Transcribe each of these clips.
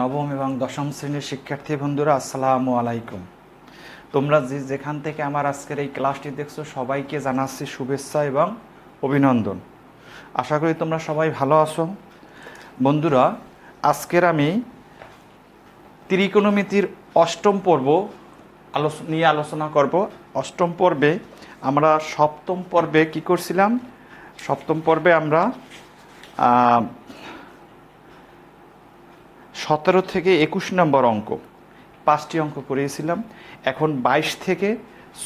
নবম এবং দশম শ্রেণীর শিক্ষার্থী বন্ধুরা, আসসালামু আলাইকুম। তোমরা যেখান থেকে আমার আজকের এই ক্লাসটি দেখছো সবাইকে জানাচ্ছি শুভেচ্ছা এবং অভিনন্দন। আশা করি তোমরা সবাই ভালো আছো। বন্ধুরা, আজকের আমি ত্রিকোণমিতির অষ্টম পর্ব নিয়ে আলোচনা করব। অষ্টম পর্বে আমরা সপ্তম পর্বে কি করছিলাম? সপ্তম পর্বে আমরা 17 থেকে 21 নম্বর অঙ্ক 5টি অঙ্ক করিয়েছিলাম। এখন 22 থেকে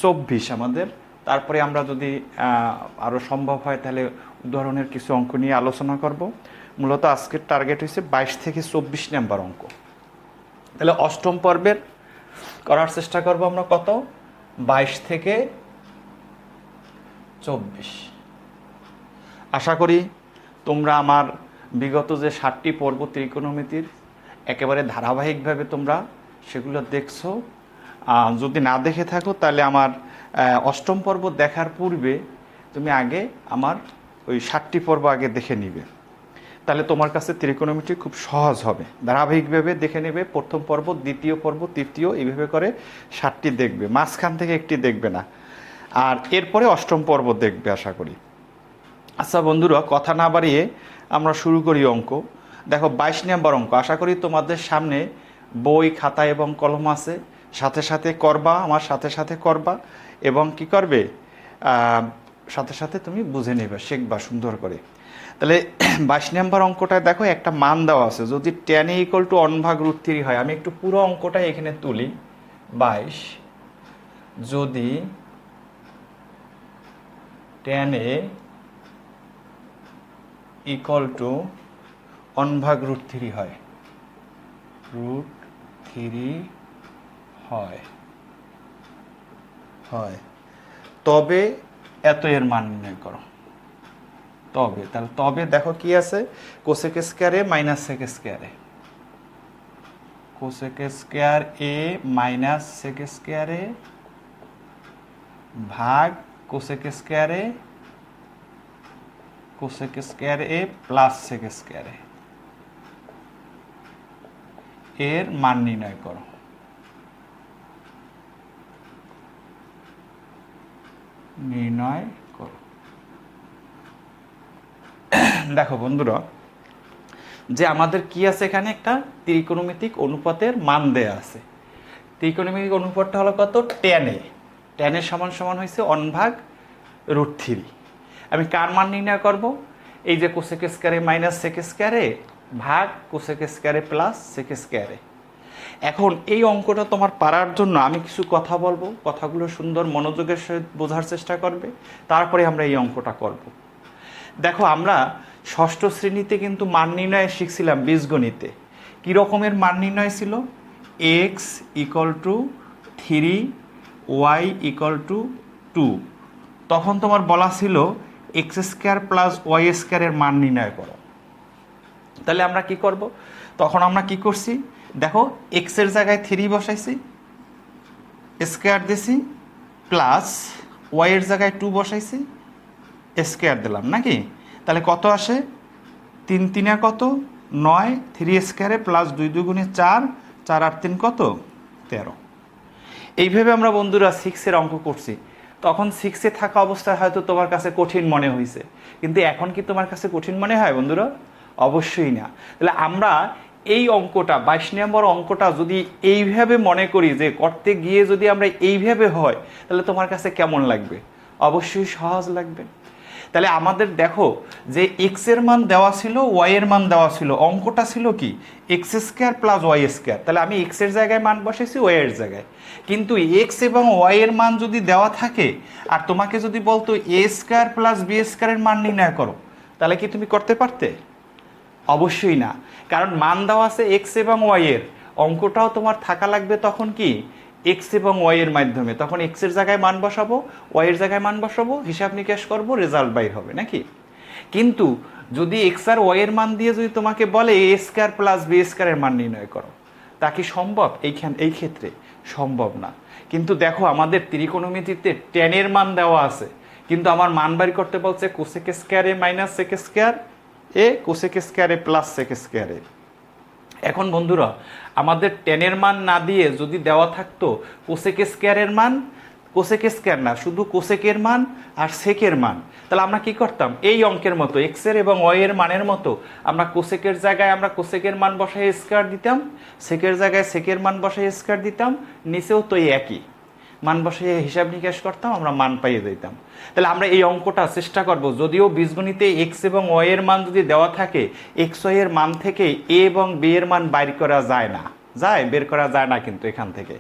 24 আমাদের। তারপরে আমরা যদি আরও সম্ভব হয় তাহলে উদাহরণের কিছু অঙ্ক নিয়ে আলোচনা করব। মূলত আজকের টার্গেট হয়েছে 22 থেকে 24 নম্বর অঙ্ক। তাহলে অষ্টম পর্বের করার চেষ্টা করব আমরা কত? 22 থেকে 24। আশা করি তোমরা আমার বিগত যে 7টি পর্ব ত্রিকোণমিতির একেবারে ধারাবাহিকভাবে তোমরা সেগুলো দেখছো। যদি না দেখে থাকো তাহলে আমার অষ্টম পর্ব দেখার পূর্বে তুমি আগে আমার ওই 7টি পর্ব আগে দেখে নিবে, তাহলে তোমার কাছে ত্রিকোণমিতি খুব সহজ হবে। ধারাবাহিকভাবে দেখে নেবে, প্রথম পর্ব, দ্বিতীয় পর্ব, তৃতীয়, এইভাবে করে 7টি দেখবে, মাঝখান থেকে একটি দেখবে না। আর এরপরে অষ্টম পর্ব দেখবে আশা করি। আচ্ছা বন্ধুরা, কথা না বাড়িয়ে আমরা শুরু করি অঙ্ক। দেখো 22 নম্বর অঙ্ক। আশা করি তোমাদের সামনে বই, খাতা এবং কলম আছে, সাথে সাথে করবা, আমার সাথে সাথে করবা এবং কি করবে, সাথে সাথে তুমি বুঝে নেবে, শিখবা সুন্দর করে। তাহলে 22 নম্বর অঙ্কটায় দেখো একটা মান দেওয়া আছে, যদি tan a = 1/√3 হয়। আমি একটু পুরো অঙ্কটা এখানে তুলি। 22 যদি tan a = 1/√3 হয়, √3 হয়, তবে এত এর মান নির্ণয় করো। তবে দেখো কি আছে, cosec square a minus sec square a, cosec square a minus sec square a ভাগ cosec square a plus sec square a এর মান নির্ণয় করো। দেখো বন্ধুরা, যে আমাদের কি আছে, এখানে একটা ত্রিকোণমিতিক অনুপাতের মান দেয়া আছে। ত্রিকোণমিতিক অনুপাতটা হলো কত? tan a। tan a সমান হয়েছে 1/√3। আমি কার মান নির্ণয় করব? এই যে cosec square a minus sec square a ভাগ cosec square a plus sec square a। এখন এই অঙ্কটা তোমার পারার জন্য আমি কিছু কথা বলবো, কথাগুলো সুন্দর মনোযোগের সহিত বোঝার চেষ্টা করবে, তারপরে আমরা এই অঙ্কটা করব। দেখো, আমরা ষষ্ঠ শ্রেণীতে কিন্তু মান নির্ণয় শিখছিলাম বীজগণিতে। কী রকমের মান নির্ণয় ছিল? x = 3, y = 2। তখন তোমার বলা ছিল x² প্লাস y² এর মান নির্ণয় করো। তাহলে আমরা কি করব? তখন আমরা কি করছি দেখো, x এর জায়গায় 3 বসাইছি, স্কয়ার দিছি, প্লাস y এর জায়গায় 2 বসাইছি, স্কয়ার দিলাম নাকি। তাহলে কত আসে? 3 3 কত? 9, 3 স্কয়ারে প্লাস 2 2 গুণে 4, 4 আর 3 কত? 13। এইভাবে আমরা বন্ধুরা 6 অঙ্ক করছি। তখন 6 থাকা অবস্থায় হয়তো তোমার কাছে কঠিন মনে হয়েছে, কিন্তু এখন কি তোমার কাছে কঠিন মনে হয় বন্ধুরা? অবশ্যই না। তাহলে আমরা এই অঙ্কটা 22 নম্বর অঙ্কটা যদি এইভাবে মনে করি যে করতে গিয়ে যদি আমরা এইভাবে হয়, তাহলে তোমার কাছে কেমন লাগবে? অবশ্যই সহজ লাগবে। তাহলে আমাদের দেখো যে x এর মান দেওয়া ছিল, y এর মান দেওয়া ছিল, অঙ্কটা ছিল কি x² প্লাস y²। তাহলে আমি x এর জায়গায় মান বসাইছি y এর জায়গায়। কিন্তু x এবং y এর মান যদি দেওয়া থাকে আর তোমাকে যদি বলতো a² প্লাস b² এর মান নির্ণয় করো, তাহলে কি তুমি করতে পারতে? অবশ্যই না, কারণ মান দেওয়া আছে x এবং y এর। অঙ্কটাও তোমার থাকা লাগবে তখন কি x এবং y এর মাধ্যমে। তখন x এর জায়গায় মান বসাবো, y এর জায়গায় মান বসাবো, হিসাব নিকাশ করবো, রেজাল্ট বাইর হবে নাকি। কিন্তু যদি x আর y এর মান দিয়ে যদি তোমাকে বলে a² প্লাস b² এর মান নির্ণয় করো, তা কি সম্ভব? এই ক্ষেত্রে সম্ভব না। কিন্তু দেখো, আমাদের ত্রিকোণমিতিতে tan এর মান দেওয়া আছে, কিন্তু আমার মান বের করতে বলছে cosec square a minus sec square a, cosec square a plus sec square a। এখন বন্ধুরা আমাদের টেনের মান না দিয়ে যদি দেওয়া থাকতো কোসেক স্কয়ারের মান, কোসেক স্কয়ার না, শুধু কোসেকের মান আর সেকের মান, তাহলে আমরা কি করতাম এই অঙ্কের মতো এক্স এর এবং ওয়াই এর মানের মতো আমরা কোসেকের জায়গায় আমরা কোসেকের মান বসাই স্কয়ার দিতাম, সেকের জায়গায় সেকের মান বসাই স্কয়ার দিতাম, নিচেও তো একই মান বসিয়ে হিসাব নিকাশ করতাম, আমরা মান পাইয়ে দিতাম। তাহলে আমরা এই অঙ্কটা চেষ্টা করব, যদিও বীজগণিতে এক্স এবং ওয়াই এর মান যদি দেওয়া থাকে এক্স ওয়াই এর মান থেকে এ এবং বি এর মান বাইর করা যায় না, বের করা যায় না কিন্তু এখান থেকে।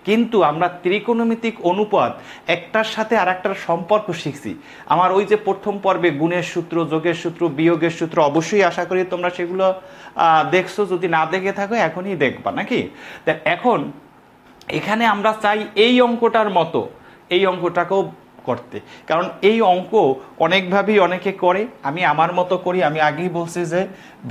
কিন্তু আমরা ত্রিকোণমিতিক অনুপাত একটার সাথে আর একটার সম্পর্ক শিখছি। আমার ওই যে প্রথম পর্বে গুণের সূত্র, যোগের সূত্র, বিয়োগের সূত্র, অবশ্যই আশা করি তোমরা সেগুলো দেখছো, যদি না দেখে থাকো এখনই দেখবা নাকি। এখন এখানে আমরা চাই এই অঙ্কটার মতো এই অঙ্কটাকেও করতে, কারণ এই অঙ্ক অনেকভাবেই অনেকে করে, আমি আমার মতো করি। আমি আগেই বলছি যে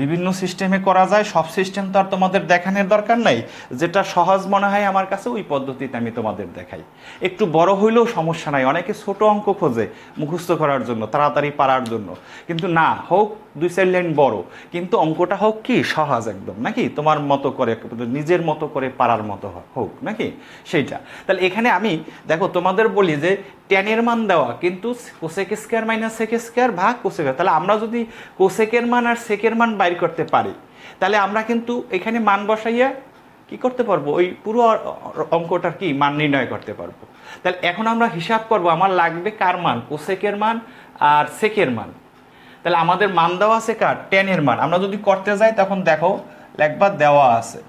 বিভিন্ন সিস্টেমে করা যায়, সব সিস্টেম তো আর তোমাদের দেখানোর দরকার নাই, যেটা সহজ মনে হয় আমার কাছে ওই পদ্ধতিতে আমি তোমাদের দেখাই। একটু বড় হইলেও সমস্যা নাই, অনেকে ছোট অঙ্ক খোঁজে মুখস্থ করার জন্য, তাড়াতাড়ি পারার জন্য, কিন্তু না, হোক 2-4 লাইন বড়, কিন্তু অঙ্কটা হোক কি সহজ একদম নাকি, তোমার মতো করে নিজের মতো করে পারার মতো হোক নাকি সেইটা। তাহলে এখানে আমি দেখো তোমাদের বলি যে টেনের মান দেওয়া কিন্তু cosec square minus sec square ভাগ কোসেক, তাহলে আমরা যদি কোসেকের মান আর সেকের মান বাইর করতে পারি তাহলে আমরা কিন্তু এখানে মান বসাইয়া কি করতে পারবো, ওই পুরো অঙ্কটার কি মান নির্ণয় করতে পারবো। তাহলে এখন আমরা হিসাব করব আমার লাগবে কার মান, কোসেকের মান আর সেকের মান। তাহলে আমাদের মান দেওয়া আছে কার, টেনের মান। আমরা যদি করতে যাই তখন দেখো একবার দেওয়া আছে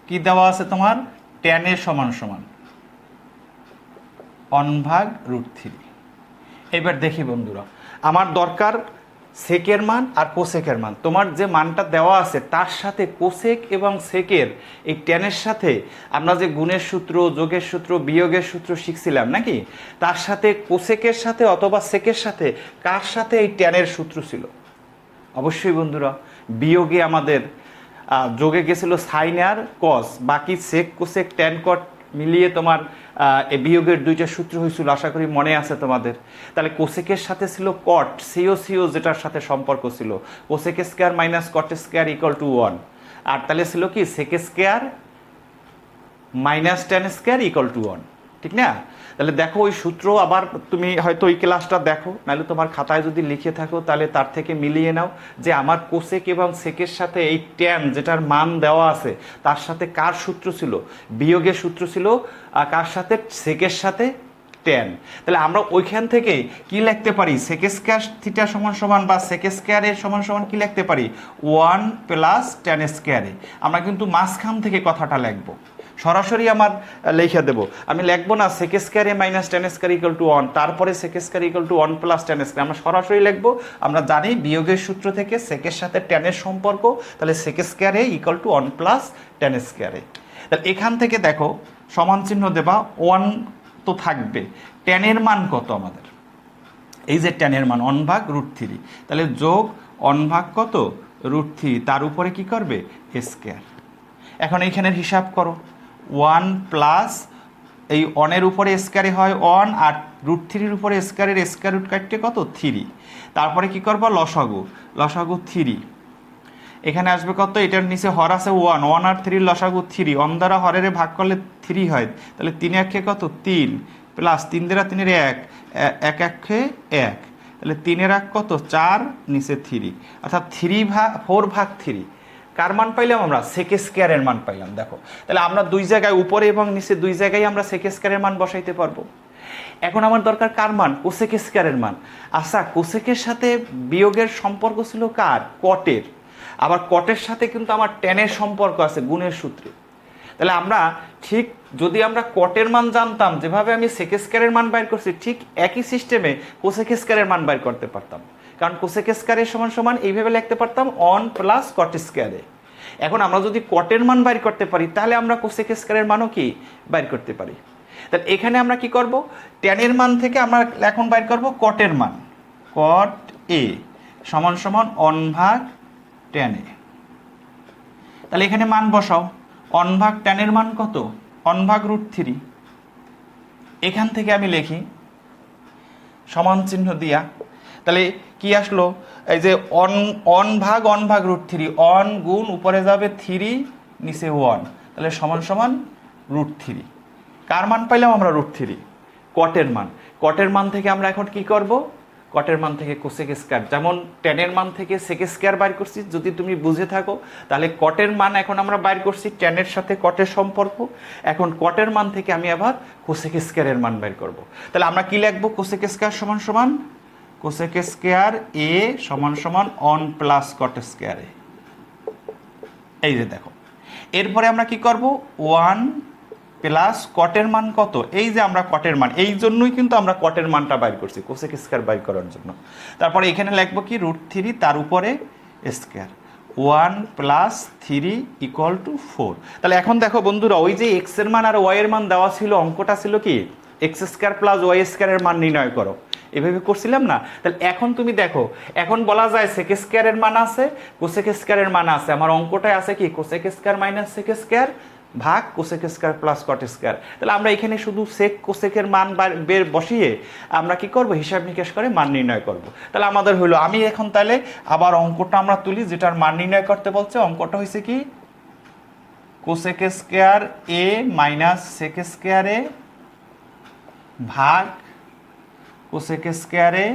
কি দেওয়া আছে তোমার, টেনের সমান সমান 1/√3। এবার দেখি বন্ধুরা, আমার দরকার সেকের মান আর কোসেকের মান। তোমার যে মানটা দেওয়া আছে তার সাথে কোসেক এবং সেকের এই টেনের সাথে আমরা যে গুণের সূত্র, যোগের সূত্র, বিয়োগের সূত্র শিখছিলাম নাকি, তার সাথে কোসেকের সাথে অথবা সেকের সাথে কার সাথে এই টেনের সূত্র ছিল, অবশ্যই বন্ধুরা বিয়োগে আমাদের যোগে গেছিল সাইন আর কস, বাকি সেক কোসেক ট্যান কট মিলিয়ে তোমার বিয়োগের দুইটা সূত্র হয়েছিল, আশা করি মনে আছে তোমাদের। তাহলে কোসেকের সাথে ছিল কট, সিও যেটার সাথে সম্পর্ক ছিল cosec square minus cot square equal to 1, আর তাহলে ছিল কি sec square minus tan square equal to 1, ঠিক না। তাহলে দেখো ওই সূত্র আবার তুমি হয়তো ওই ক্লাসটা দেখো, নাহলে তোমার খাতায় যদি লিখে থাকো তাহলে তার থেকে মিলিয়ে নাও যে আমার কোসেক এবং সেকের সাথে এই ট্যান যেটার মান দেওয়া আছে তার সাথে কার সূত্র ছিল, বিয়োগের সূত্র ছিল, আর কার সাথে, সেকের সাথে ট্যান। তাহলে আমরা ওইখান থেকে কি লিখতে পারি, সেক স্কয়ার থিটা সমান সমান বা সেক স্কয়ারের সমান সমান কি লিখতে পারি 1 প্লাস ট্যান স্কয়ারে। আমরা কিন্তু মাঝখান থেকে কথাটা লিখবো, সরাসরি আমার লিখে দেব, আমি লিখবো না সেক স্কয়ারে minus tan square equal to 1 তারপরে sec square equal to 1 plus tan square, আমরা সরাসরি লিখবো। আমরা জানি বিয়োগের সূত্র থেকে সেকের সাথে ট্যানের সম্পর্ক, তাহলে সেক স্কয়ারে ইকুয়াল টু 1 প্লাস ট্যান স্কয়ারে। তাহলে এখান থেকে দেখো সমান চিহ্ন দেবা, 1 তো থাকবে, ট্যানের মান কত আমাদের, এই যে ট্যানের মান 1/√3, তাহলে যোগ 1 কত √3, তার উপরে কি করবে স্কয়ার। এখন এইখানের হিসাব করো, 1 প্লাস এই 1-এর উপরে স্কয়ারে হয় 1, আর √3-এর উপরে স্কয়ারের স্কয়ার রুট কাটতে কত 3, তারপরে কি করবো লসাগু 3, এখানে আসবে কত, এটার নিচে হর আছে 1 আর 3 লসাগু 3, 1 দ্বারা হরের ভাগ করলে 3 হয়, তাহলে 3 একে কত 3 প্লাস 3 দ্বারা 3-এর 1, 1 একে 1, তাহলে 3-এর 1 কত 4, নিচে 3, অর্থাৎ 4/3 কার মান পাইলাম আমরা, সেক স্কয়ারের মান পাইলাম। দেখো তাহলে আমরা দুই জায়গায় উপরে এবং নিচে দুই জায়গায় আমরা সেক স্কয়ারের মান বসাইতে পারবো। এখন আমার দরকার কার মান, কোসেক স্কয়ারের মান। আচ্ছা কোসেকের সাথে বিয়োগের সম্পর্ক ছিল কার, কটের, আবার কটের সাথে কিন্তু আমার ট্যানের সম্পর্ক আছে গুণের সূত্রে। তাহলে আমরা ঠিক যদি আমরা কটের মান জানতাম, যেভাবে আমি সেক স্কয়ারের মান বাইর করছি ঠিক একই সিস্টেমে কোসেক স্কয়ারের মান বাইর করতে পারতাম, কারণ কোসেক স্কয়ারের সমান সমান এইভাবে লিখতে পারতাম 1 প্লাস কট স্কয়ারে। এখন আমরা যদি কটের মান বাইর করতে পারি তাহলে আমরা কোসেক স্কয়ারের মানও কি বাইর করতে পারি। তাহলে এখানে আমরা কি করব, ট্যানের মান থেকে আমরা এখন বাইর করব কটের মান, কট এ সমান সমান 1/tan এ। তাহলে এখানে মান বসাও, 1/tan এর মান কত 1/√3, এখান থেকে আমি লিখি সমান চিহ্ন দিয়া, তাহলে কি আসলো, এই যে অন ভাগ √3, অন গুণ উপরে যাবে 3 নিচে 1, তাহলে সমান সমান √3। কার মান পাইলাম আমরা? √3, কটের মান। কটের মান থেকে আমরা এখন কি করব? কটের মান থেকে কোসেক স্কয়ার, যেমন ট্যানের মান থেকে সেক স্কয়ার বাইর করছি, যদি তুমি বুঝে থাকো তাহলে কটের মান এখন আমরা বাইর করছি ট্যানের সাথে কটের সম্পর্ক। এখন কটের মান থেকে আমি আবার কোসেক স্কয়ারের মান বাইর করব। তাহলে আমরা কি লিখবো? কোসেক স্কয়ার সমান সমান কোসেক স্কয়ার এ সমান সমান অন প্লাস কট স্কয়ার এ। এই যে দেখো, এরপরে আমরা কি করব? 1 প্লাস কটের মান কত? এই যে আমরা কটের মান, এই জন্যই কিন্তু আমরা কটের মানটা বাইর করছি কোসেক স্কয়ার বাইর করার জন্য। তারপরে এখানে লিখবো কি? √3 তার উপরে স্কয়ার, 1 প্লাস 3 ইকুয়াল টু 4। তাহলে এখন দেখো বন্ধুরা, ওই যে এক্স এর মান আর ওয়াই এর মান দেওয়া ছিল, অঙ্কটা ছিল কি এক্স স্কয়ার প্লাস ওয়াই স্কয়ারের মান নির্ণয় করো, এভাবে করছিলাম না? তাহলে এখন তুমি দেখো, এখন বলা যায় সেক স্কয়ারের মান আছে, কোসেক স্কয়ারের মান আছে। আমার অঙ্কটায় আছে কি? Cosec square minus sec square ভাগ cosec square plus cot square. তাহলে আমরা এখানে শুধু সেক কোসেকের মান বের বসিয়ে আমরা কি করব? হিসাব নিকাশ করে মান নির্ণয় করব। তাহলে আমাদের হলো, আমি এখন তাহলে আবার অঙ্কটা আমরা তুলি, যেটার মান নির্ণয় করতে বলছে। অঙ্কটা হয়েছে কি? কোসেক স্কয়ার এ মাইনাস সেক স্কয়ার এ ভাগ কোসেক স্কয়ার এ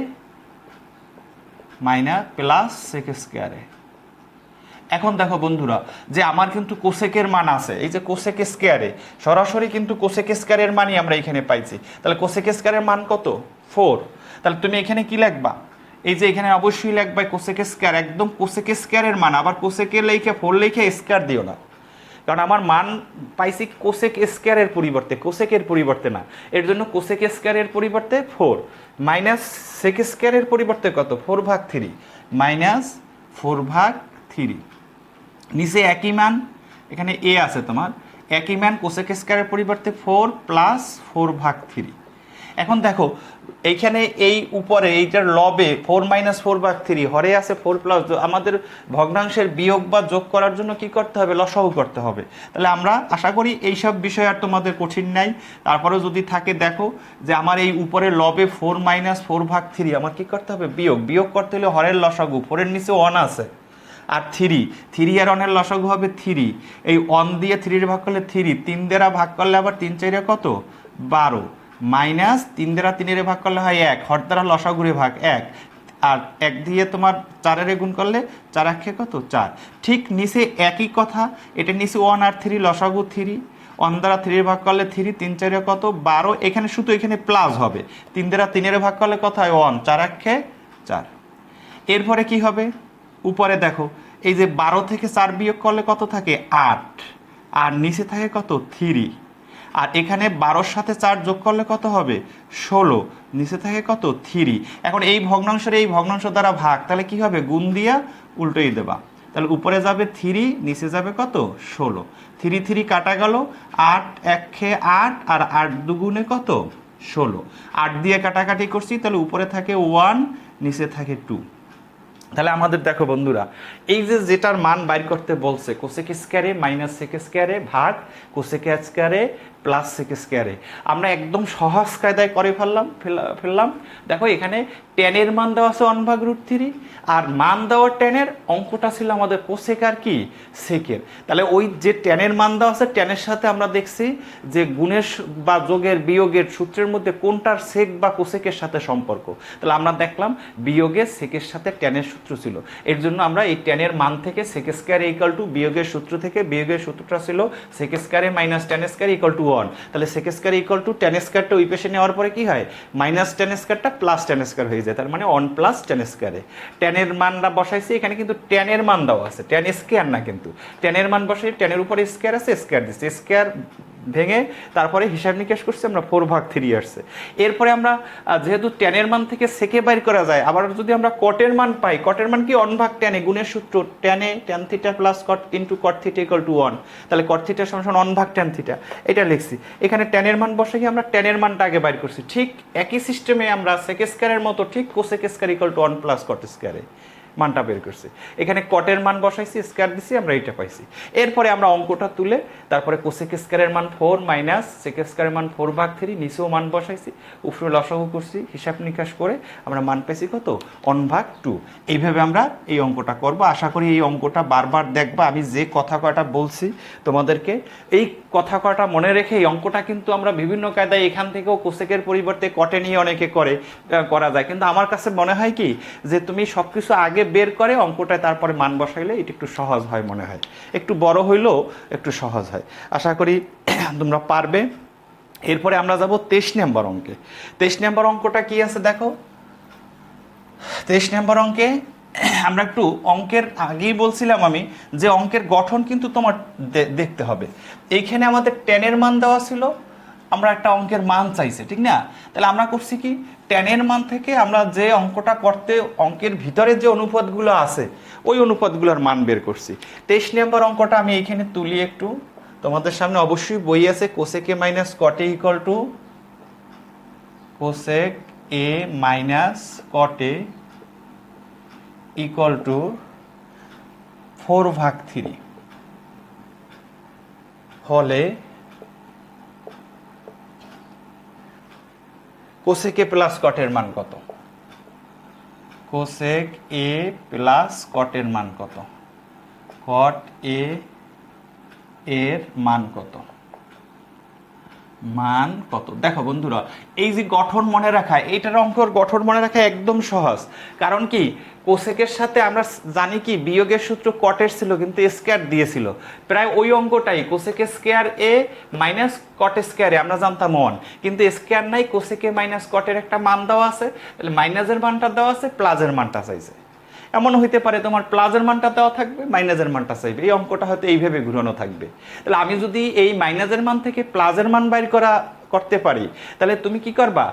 মাইনাস প্লাস সেক স্কয়ার এ। এখন দেখো বন্ধুরা, যে আমার কিন্তু কোসেকের মান আছে, এই যে কোসেক স্কয়ারে সরাসরি কিন্তু কোসেক স্কয়ারের মানই আমরা এখানে পাইছি। তাহলে কোসেক স্কয়ারের মান কত? 4। তাহলে তুমি এখানে কি লিখবা? এই যে এখানে অবশ্যই লিখবা কোসেক স্কয়ার, একদম কোসেক স্কয়ারের মান। আবার কোসেকের লেখে 4 লেখে স্কয়ার দিও না, কারণ আমার মান পাইছি কোসেক স্কয়ারের পরিবর্তে, কোসেকের পরিবর্তে না। এর জন্য কোসেক স্কয়ারের পরিবর্তে 4 মাইনাস সেক স্কয়ারের পরিবর্তে কত? 4/3 মাইনাস 4/3। নিচে একই মান, এখানে এ আছে তোমার, একই মান কোসেক স্কয়ারের পরিবর্তে 4 প্লাস 4/3। এখন দেখো এইখানে এই উপরে এইটার লবে 4 মাইনাস 4/3, হরে আছে 4 প্লাস, আমাদের ভগ্নাংশের বিয়োগ বা যোগ করার জন্য কি করতে হবে? লসাগু করতে হবে। তাহলে আমরা আশা করি এইসব বিষয় আর তোমাদের কঠিন নাই। তারপরেও যদি থাকে, দেখো যে আমার এই উপরে লবে 4 মাইনাস 4/3, আমার কি করতে হবে? বিয়োগ করতে হলে হরের লসাগু, 4 এর নিচে 1 আছে আর 3 আর 1 এর লসাগু হবে 3। এই 1 দিয়ে 3 ভাগ করলে 3, 3 দ্বারা ভাগ করলে আবার 3 4 কত? 12 মাইনাস 3 দ্বারা 3 ভাগ করলে হয় 1, হর দ্বারা লসাগুরে ভাগ 1, আর 1 দিয়ে তোমার 4 গুণ করলে 4 1 কত? 4। ঠিক নিচে একই কথা, এটা নিচে 1 আর 3 লসাগু 3, 1 দ্বারা 3 ভাগ করলে 3, 3 4 কত? 12। এখানে শুধু এখানে প্লাস হবে, 3 দ্বারা 3 ভাগ করলে কত হয়? 1, 4 1 4। এরপরে কি হবে? উপরে দেখো, এই যে 12 থেকে 4 বিয়োগ করলে কত থাকে? 8, আর নিচে থাকে কত? 3, আর এখানে 12-র সাথে 4 যোগ করলে কত হবে? 16, নিচে থাকে কত? 3। এখন এই ভগ্নাংশের এই ভগ্নাংশ দ্বারা ভাগ, তাহলে কি হবে? গুণ দিয়া উল্টোই দেবা, তাহলে উপরে যাবে 3, নিচে যাবে কত? 16। 3 3 কাটা গেল, 8 1 8, আর 8 দুগুণে কত? 16। 8 দিয়ে কাটাকাটি করছি, তাহলে উপরে থাকে 1, নিচে থাকে 2। তাহলে আমাদের দেখো বন্ধুরা, এই যে যেটার মান বাইর করতে বলছে কোসেক স্কয়ারে মাইনাস সেক স্কয়ারে ভাগ কোসেক স্কয়ারে প্লাস সেক স্কয়ারে, আমরা একদম সহজ কায়দায় করে ফেললাম। দেখো এখানে ট্যানের মান দেওয়া আছে 1/√3, আর মান দেওয়ার ট্যানের অঙ্কটা ছিল আমাদের কোসেক আর কি সেকের। তাহলে ওই যে ট্যানের মান দেওয়া আছে, ট্যানের সাথে আমরা দেখছি যে গুণের বা যোগের বিয়োগের সূত্রের মধ্যে কোনটার সেক বা কোসেকের সাথে সম্পর্ক। তাহলে আমরা দেখলাম বিয়োগের সেকের সাথে ট্যানের সূত্র ছিল, এর জন্য আমরা এই ট্যানের মান থেকে সেক স্কয়ার ইকুয়াল টু বিয়োগের সূত্র থেকে, বিয়োগের সূত্রটা ছিল সেক স্কয়ারে minus tan square equal to 1। তাহলে sec square equal to tan স্কয়ারটা ওই পাশে নেওয়ার পরে কি হয়? মাইনাস ট্যান স্কয়ারটা প্লাস ট্যান স্কয়ার হয়ে যায়, তার মানে 1 প্লাস ট্যান স্কয়ারে। ট্যানের মানটা বসাইছি, এখানে কিন্তু ট্যানের মান দেওয়া আছে, ট্যান স্কয়ার না, কিন্তু ট্যানের মান বসাই, ট্যানের উপরে স্কয়ার আছে, স্কয়ার দিচ্ছে, স্কয়ার ভেঙে তারপরে হিসাব নিকাশ করছি আমরা 4/3 আসছে। এরপরে আমরা যেহেতু ট্যানের মান থেকে সেকে বাইর করা যায়, আবার যদি আমরা কটের মান পাই, কটের মান কি 1/tan, গুণের সূত্র ট্যানে tan theta plus cot into cot theta equal to 1। তাহলে কট থিটা সমান 1/tan থিটা, এটা লিখছি। এখানে ট্যানের মান বসে গিয়ে আমরা ট্যানের মানটা আগে বাইর করছি। ঠিক একই সিস্টেমে আমরা সেক স্কয়ারের মতো ঠিক cosec square equal to 1 plus cot স্কয়ারে মানটা বের করছি। এখানে কটের মান বসাইছি, স্কয়ার দিছি, আমরা এইটা পাইছি। এরপরে আমরা অঙ্কটা তুলে তারপরে কোসেক স্কয়ারের মান 4 মাইনাস সেক স্কয়ারের মান 4/3, নিচেও মান বসাইছি, উপরে লসাগু করছি, হিসাব নিকাশ করে আমরা মান পেয়েছি কত 1/2। এইভাবে আমরা এই অঙ্কটা করব। আশা করি এই অঙ্কটা বারবার দেখবা। আমি যে কথা কয়টা বলছি তোমাদেরকে, এই কথা কয়টা মনে রেখে এই অঙ্কটা কিন্তু আমরা বিভিন্ন কায়দায় এখান থেকেও কোসেকের পরিবর্তে কটে নিয়ে অনেকে করা যায়, কিন্তু আমার কাছে মনে হয় কি যে তুমি সবকিছু আগে বের করে অঙ্কটায় তারপরে মান বসাইলে এটা একটু সহজ হয়, মনে হয় একটু বড় হইলেও একটু সহজ হয়। আশা করি তোমরা পারবে। এরপরে আমরা যাব 23 নম্বর অঙ্কে। 23 নম্বর অঙ্কটা কি আছে দেখো। 23 নম্বর অঙ্কে আমরা একটু অঙ্কের আগেই বলছিলাম আমি যে অঙ্কের গঠন কিন্তু তোমার দেখতে হবে। এইখানে আমাদের টেনের মান দেওয়া ছিল, আমরা একটা অঙ্কের মান চাইছে, ঠিক না? তাহলে আমরা করছি কি, টেনের মান থেকে আমরা যে অঙ্কটা করতে অঙ্কের ভিতরে যে অনুপাতগুলো আছে ওই অনুপাতগুলোর মান বের করছি। 23 নম্বর অঙ্কটা আমি এইখানে তুলি একটু তোমাদের সামনে। অবশ্যই বই আছে, কোসেক এ মাইনাস কটে equal to cosec A minus কটে ইকুয়াল টু 4/3 হলে কোসেক এ প্লাস কটের মান কত? কোসেক এ প্লাস কটের মান কত? কট এ এর মান কত? মান কত? দেখো বন্ধুরা, এই যে গঠন মনে রাখা, এইটার অঙ্কের গঠন মনে রাখা একদম সহজ। কারণ কি, কোসেকের সাথে আমরা জানি কি বিয়োগের সূত্র কটের ছিল কিন্তু স্কয়ার দিয়েছিল, প্রায় ওই অঙ্কটাই কোসেক স্কয়ার এ মাইনাস কট স্কয়ার এ আমরা জানতাম 1, কিন্তু স্কয়ার নাই, কোসেক এ মাইনাস কটের একটা মান দেওয়া আছে, তাহলে মাইনাসের মানটা দেওয়া আছে, প্লাসের মানটা চাইছে। এমন হইতে পারে তোমার প্লাসের মানটা দেওয়া থাকবে, মাইনাসের মানটা চাইবে, এই অঙ্কটা হয়তো এইভাবে ঘুরানো থাকবে। তাহলে আমি যদি এই মাইনাসের মান থেকে প্লাসের মান বাইর করতে পারি, তাহলে তুমি কি করবা,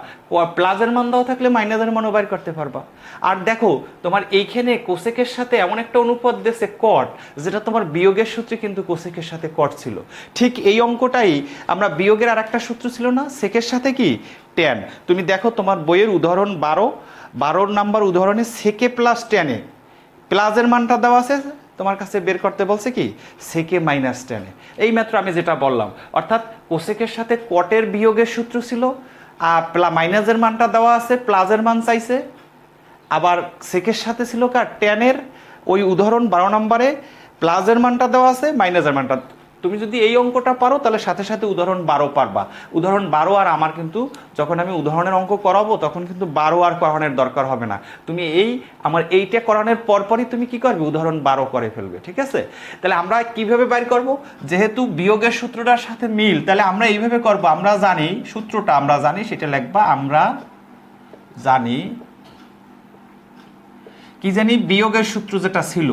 প্লাসের মান দেওয়া থাকলে মাইনাসের মানও বাইর করতে পারবা। আর দেখো তোমার এইখানে কোসেকের সাথে এমন একটা অনুপাত দিয়েছে কট, যেটা তোমার বিয়োগের সূত্রে কিন্তু কোসেকের সাথে কট ছিল। ঠিক এই অঙ্কটাই আমরা বিয়োগের আর একটা সূত্র ছিল না, সেকের সাথে কি ট্যান। তুমি দেখো তোমার বইয়ের উদাহরণ 12 নাম্বার উদাহরণে সেকে প্লাস ট্যানে প্লাসের মানটা দেওয়া আছে, তোমার কাছে বের করতে বলছে কি সেকে মাইনাস ট্যানে। এই মাত্র আমি যেটা বললাম, অর্থাৎ কোসেকের সাথে কটের বিয়োগের সূত্র ছিল, আর মাইনাসের মানটা দেওয়া আছে, প্লাসের মান চাইছে। আবার সেকের সাথে ছিল কার ট্যানের, ওই উদাহরণ 12 নম্বরে প্লাসের মানটা দেওয়া আছে, মাইনাসের মানটা। তুমি যদি এই অঙ্কটা পারো তাহলে সাথে সাথে উদাহরণ 12 পারবা। উদাহরণ 12 আর আমার কিন্তু যখন আমি উদাহরণের অঙ্ক করাবো তখন কিন্তু 12 আর করানোর দরকার হবে না। তুমি আমার এইটা করানোর পরপরই তুমি কি করবে, উদাহরণ 12 করে ফেলবে, ঠিক আছে? তাহলে আমরা কিভাবে বাইর করব, যেহেতু বিয়োগের সূত্রটার সাথে মিল, তাহলে আমরা এইভাবে করব। আমরা জানি সূত্রটা, আমরা জানি, সেটা লিখবা। আমরা জানি কি জানি, বিয়োগের সূত্র যেটা ছিল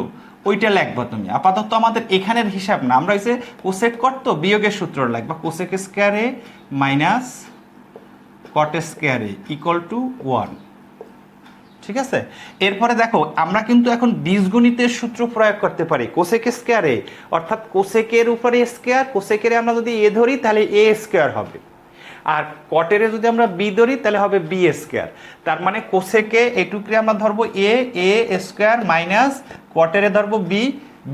ওইটা লিখবা তুমি। আপাতত আমাদের এখানের হিসাব না, আমরা হইছে কোসেক কট তো বিয়োগের সূত্র লিখবা, cosec square A minus cot square A equal to 1, ঠিক আছে? এরপরে দেখো আমরা কিন্তু এখন বীজগণিতের সূত্র প্রয়োগ করতে পারি। কোসেক স্কয়ার এ অর্থাৎ কোসেকের উপরে স্কয়ার, কোসেকের আমরা যদি এ ধরি তাহলে এ স্কয়ার হবে, আর কটের যদি আমরা বি ধরি তাহলে হবে বি স্কয়ার। তার মানে কোসেকে এইটুকু আমরা ধরবো এ স্কয়ার মাইনাস কটের ধরবো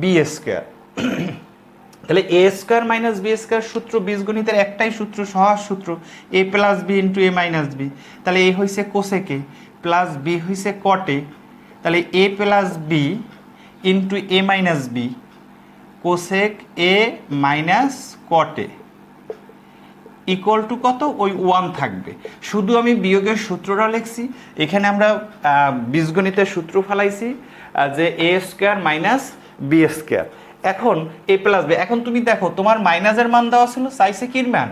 বি স্কয়ার। তাহলে A square minus B square সূত্র বীজগণিতের একটাই সূত্র, সহজ সূত্র, A plus B into A minus B. তাহলে এ হয়েছে কোসেকে প্লাস বি হয়েছে কটে, তাহলে A plus B into A minus B cosec A minus কটে ইকুয়াল টু কত, ওই 1 থাকবে। শুধু আমি বিয়োগের সূত্রটা লিখছি, এখানে আমরা বীজগণিতের সূত্র ফেলাইছি যে এ স্কয়ার মাইনাস বি স্কয়ার। এখন এ প্লাস বি, এখন তুমি দেখো তোমার মাইনাসের মান দেওয়া ছিল, চাইছে কির মান,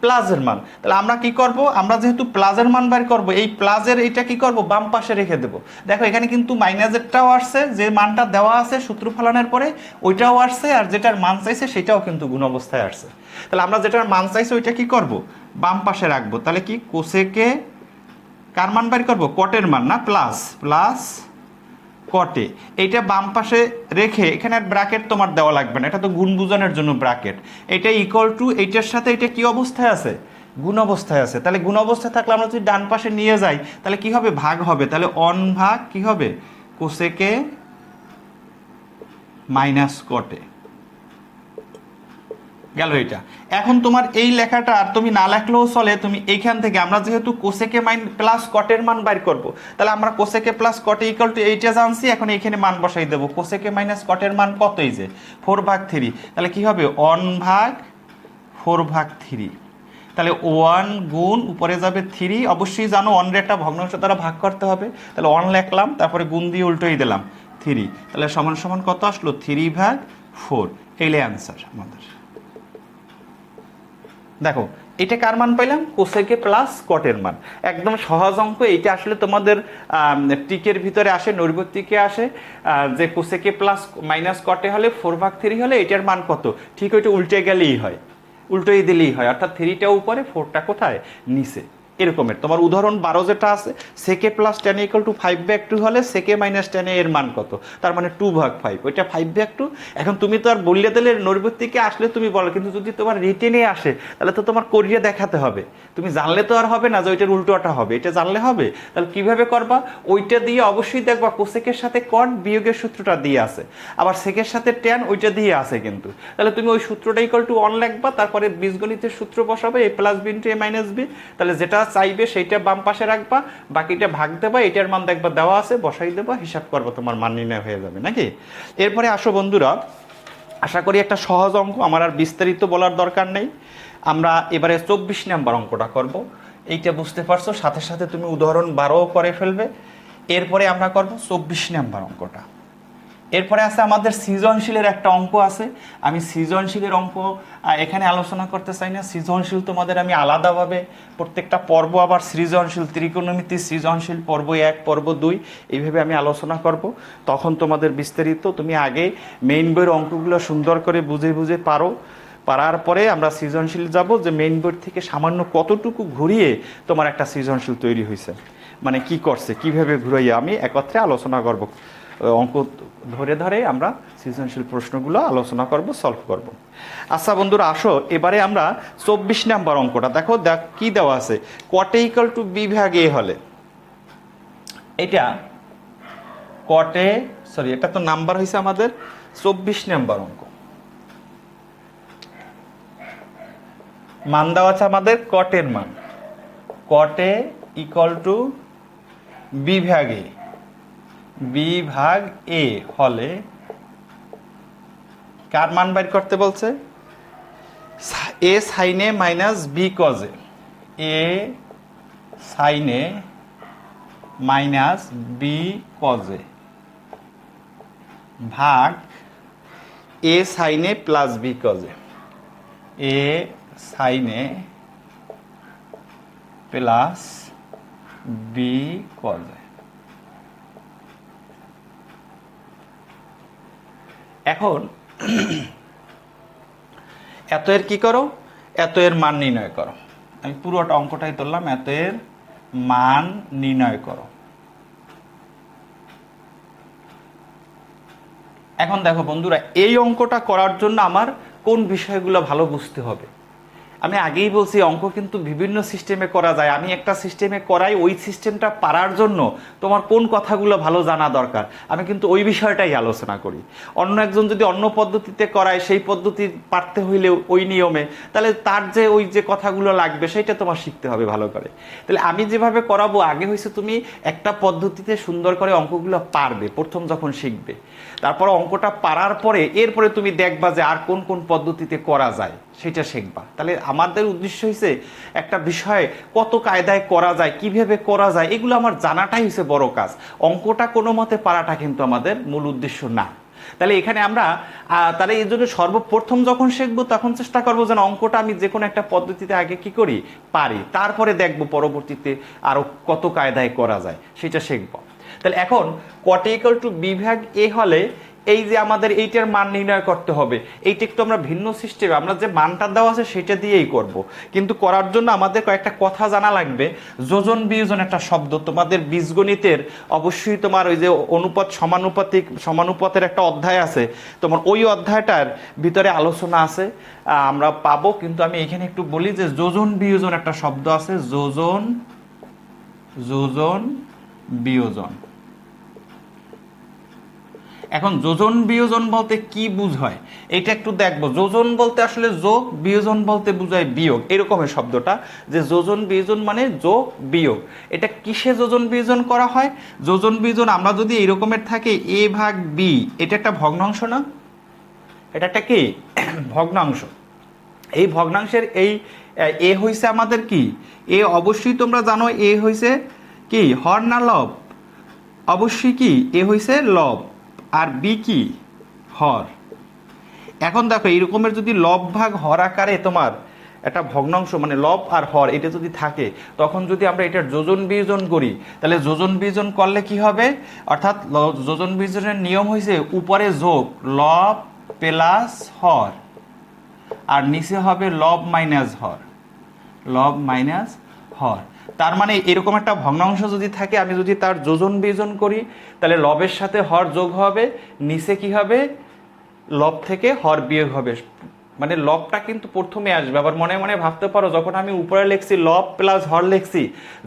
প্লাসের মান। তাহলে আমরা কি করব, আমরা যেহেতু প্লাসের মান বের করব, এই প্লাসের এইটা কি করব, বাম পাশে রেখে দেব। দেখো এখানে কিন্তু মাইনাসেরটাও আসছে, যে মানটা দেওয়া আছে সূত্র ফলানোর পরে ওইটাও আসছে, আর যেটার মান চাইছে সেটাও কিন্তু গুণ অবস্থায় আসছে। তাহলে আমরা যেটার মান চাইছি ওইটা কি করব, বাম পাশে রাখবো। তাহলে কি কোসেকে কার মান বের করব, কটের মান না, প্লাস কটে, এইটা বাম পাশে রেখে, এখানে আর ব্র্যাকেট তোমার দেওয়া লাগবে না, এটা তো গুণ বোঝানোর জন্য ব্র্যাকেট। এটা ইকুয়াল টু এইটার সাথে এটা কি অবস্থায় আছে, গুণ অবস্থায় আছে। তাহলে গুণ অবস্থায় থাকলে আমরা যদি ডান পাশে নিয়ে যাই তাহলে কি হবে, ভাগ হবে। তাহলে অন ভাগ কি হবে, কোসেকে মাইনাস কটে গেল এটা। এখন তোমার এই লেখাটা আর তুমি না লেখলেও চলে, তুমি এইখান থেকে আমরা যেহেতু কোসেকে প্লাস কটের মান বাইর করব, তাহলে আমরা কোসেকে প্লাস কটে ইকুয়াল টু এইটা জানছি, এখন এইখানে মান বসাই দেবো। কোসেকে মাইনাস কটের মান কত, এই যে 4/3, তাহলে কি হবে 1/4/3, তাহলে 1 গুণ উপরে যাবে 3, অবশ্যই জানো 1 রে একটা ভগ্নাংশ দ্বারা ভাগ করতে হবে, তাহলে 1 লিখলাম, তারপরে গুণ দিয়ে উল্টোই দিলাম 3, তাহলে সমান সমান কত আসলো 3/4, এইলে অ্যান্সার আমাদের। দেখো এটা কার মান পাইলাম, কোসেকে প্লাস কটের মান, একদম সহজ অঙ্ক। এইটা আসলে তোমাদের টিকের ভিতরে আসে, নৈর্গত্যিকে আসে, যে কোসেকে প্লাস মাইনাস কটে হলে 4/3 হলে এটার মান কত, ঠিক ওইটা উল্টে গেলেই হয়, উল্টোই দিলেই হয়, অর্থাৎ 3টা উপরে 4টা কোথায় নিচে, এরকমের। তোমার উদাহরণ 12 যেটা আছে, সেকে প্লাস 10 ইকুয়াল টু 5/2 হলে সেকে মাইনাস 10 এর মান কত, তার মানে 2/5, ওইটা 5/2। এখন তুমি তো আর বললে দিলে নৈর্গত্যিকে আসলে তুমি বলো, কিন্তু যদি তোমার রিটেনে আসে তাহলে তো তোমার করিয়ে দেখাতে হবে, তুমি জানলে তো আর হবে না যে ওইটার উল্টোটা হবে, এটা জানলে হবে। তাহলে কিভাবে করবা, ওইটা দিয়ে অবশ্যই দেখবা কোসেকের সাথে কট বিয়োগের সূত্রটা দিয়ে আছে, আবার সেকের সাথে ট্যান ওইটা দিয়ে আছে কিন্তু, তাহলে তুমি ওই সূত্রটা ইকুয়াল টু 1 লিখবা, তারপরে বীজগণিতের সূত্র বসাবে a plus B into a minus B, তাহলে যেটা চাইবে সেইটা বাম পাশে রাখবা, বাকিটা ভাগ দেবা, এটার মান দেখবা দেওয়া আছে, বসাই দেবা, হিসাব করবা, তোমার মান নির্ণয় হয়ে যাবে নাকি। এরপরে আসো বন্ধুরা, আশা করি একটা সহজ অঙ্ক, আমার আর বিস্তারিত বলার দরকার নেই। আমরা এবারে 24 নম্বর অঙ্কটা করব, এইটা বুঝতে পারছো, সাথে সাথে তুমি উদাহরণ 12 করে ফেলবে। এরপরে আমরা করব 24 নম্বর অঙ্কটা। এরপরে আছে আমাদের সৃজনশীলের একটা অঙ্ক আছে, আমি সৃজনশীলের অঙ্ক এখানে আলোচনা করতে চাই না, সৃজনশীল তোমাদের আমি আলাদাভাবে প্রত্যেকটা পর্ব, আবার সৃজনশীল ত্রিকোণমিতি সৃজনশীল পর্ব 1 পর্ব 2 এইভাবে আমি আলোচনা করব, তখন তোমাদের বিস্তারিত, তুমি আগে মেইন বইয়ের অঙ্কগুলো সুন্দর করে বুঝে বুঝে পারার পরে আমরা সৃজনশীল যাব, যে মেইন বই থেকে সামান্য কতটুকু ঘুরিয়ে তোমার একটা সৃজনশীল তৈরি হয়েছে, মানে কি করছে, কিভাবে ঘুরাইয়া, আমি একত্রে আলোচনা করব, অঙ্ক ধরে ধরে আমরা সৃজনশীল প্রশ্নগুলো আলোচনা করব, সলভ করব। আচ্ছা বন্ধুরা আসো, এবারে আমরা 24 নম্বর অঙ্কটা দেখো, কি দেওয়া আছে, কটে ইকুয়াল টু বি ভাগ এ হলে, এটা কটে, সরি এটা তো নাম্বার হয়েছে আমাদের 24 নম্বর অঙ্ক, মান দেওয়া আছে আমাদের কটের মান, কটে ইকুয়াল টু বি ভাগ এ, বি ভাগ এ হলে কার মান বাইর করতে বলছে, এ সাইনে মাইনাস বি কজে, এ সাইনে মাইনাস বি কজে ভাগ এ সাইনে প্লাস বি কজে, এ সাইনে প্লাস বি কজে। এখন এত এর কি করো, এত এর মান নির্ণয় করো, আমি পুরোটা অঙ্কটাই ধরলাম, এত এর মান নির্ণয় করো। এখন দেখো বন্ধুরা, এই অঙ্কটা করার জন্য আমার কোন বিষয়গুলো ভালো বুঝতে হবে, আমি আগেই বলছি অঙ্ক কিন্তু বিভিন্ন সিস্টেমে করা যায়, আমি একটা সিস্টেমে করাই, ওই সিস্টেমটা পারার জন্য তোমার কোন কথাগুলো ভালো জানা দরকার, আমি কিন্তু ওই বিষয়টাই আলোচনা করি। অন্য একজন যদি অন্য পদ্ধতিতে করায়, সেই পদ্ধতি পারতে হইলে ওই নিয়মে, তাহলে তার যে ওই যে কথাগুলো লাগবে সেটা তোমার শিখতে হবে ভালো করে। তাহলে আমি যেভাবে করাবো, আগে হয়েছে তুমি একটা পদ্ধতিতে সুন্দর করে অঙ্কগুলো পারবে প্রথম যখন শিখবে, তারপর অঙ্কটা পারার পরে এরপরে তুমি দেখবা যে আর কোন কোন পদ্ধতিতে করা যায় সেটা শিখবা। তাহলে আমাদের উদ্দেশ্য হয়েছে একটা বিষয় কত কায়দায় করা যায়, কিভাবে করা যায়, এগুলো আমার জানাটাই হয়েছে বড় কাজ, অঙ্কটা কোনো মতে পারাটা কিন্তু আমাদের মূল উদ্দেশ্য না। তাহলে এখানে আমরা তাহলে এই জন্য সর্বপ্রথম যখন শিখবো তখন চেষ্টা করবো যেন অঙ্কটা আমি যে কোনো একটা পদ্ধতিতে আগে কি করি পারি, তারপরে দেখবো পরবর্তীতে আরো কত কায়দায় করা যায় সেটা শিখবো। তাহলে এখন কটে ইকুয়াল টু বি ভাগ এ হলে এই যে আমাদের এইটার মান নির্ণয় করতে হবে, এইটা একটু আমরা ভিন্ন সিস্টেমে, আমরা যে মানটা দেওয়া আছে সেটা দিয়েই করব, কিন্তু করার জন্য আমাদের কয়েকটা কথা জানা লাগবে। যোজন বিয়োজন একটা শব্দ তোমাদের বীজগণিতের, অবশ্যই তোমার ওই যে অনুপাত সমানুপাতের একটা অধ্যায় আছে, তোমার ওই অধ্যায়টার ভিতরে আলোচনা আছে, আমরা পাবো। কিন্তু আমি এখানে একটু বলি যে যোজন বিয়োজন একটা শব্দ আছে, যোজন বিয়োজন, এখন যোজন বিয়োজন বলতে কি বুঝায় এটা একটু দেখবো। যোজন বলতে আসলে যোগ, বিয়োজন বলতে বুঝায় বিয়োগ, এরকমের শব্দটা, যে যোজন বিয়োজন মানে যোগ বিয়োগ। এটা কিসে যোজন বিয়োজন করা হয়? যোজন বিয়োজন আমরা যদি এরকমের থাকে a ভাগ b, এটা একটা ভগ্নাংশ না? এটা একটা কি ভগ্নাংশ। এই ভগ্নাংশের এই এ হইছে আমাদের কি, এ অবশ্যই তোমরা জানো এ হইছে কি হর না লব? অবশ্যই কি এ হইছে লব, আর বি কি হর। এখন দেখো এইরকমের যদি লব ভাগ হর আকারে তোমার একটা ভগ্নাংশ মানে লব আর হর এটা যদি থাকে, তখন যদি আমরা এটার যোজন বিয়োজন করি, তাহলে যোজন বিয়োজন করলে কি হবে? অর্থাৎ যোজন বিয়োজনের নিয়ম হইছে উপরে যোগ লব প্লাস হর, আর নিচে হবে লব মাইনাস হর, লব মাইনাস হর। তার মানে এরকম একটা ভগ্নাংশ যদি থাকে, আমি যদি তার যোজন বিয়োজন করি, তাহলে লবের সাথে হর যোগ হবে, নিচে কি হবে লব থেকে হর বিয়োগ হবে। মানে লবটা কিন্তু প্রথমে আসবে। আবার মনে মনে ভাবতে পারো, যখন আমি উপরে লিখছি লব প্লাস হর লিখছি,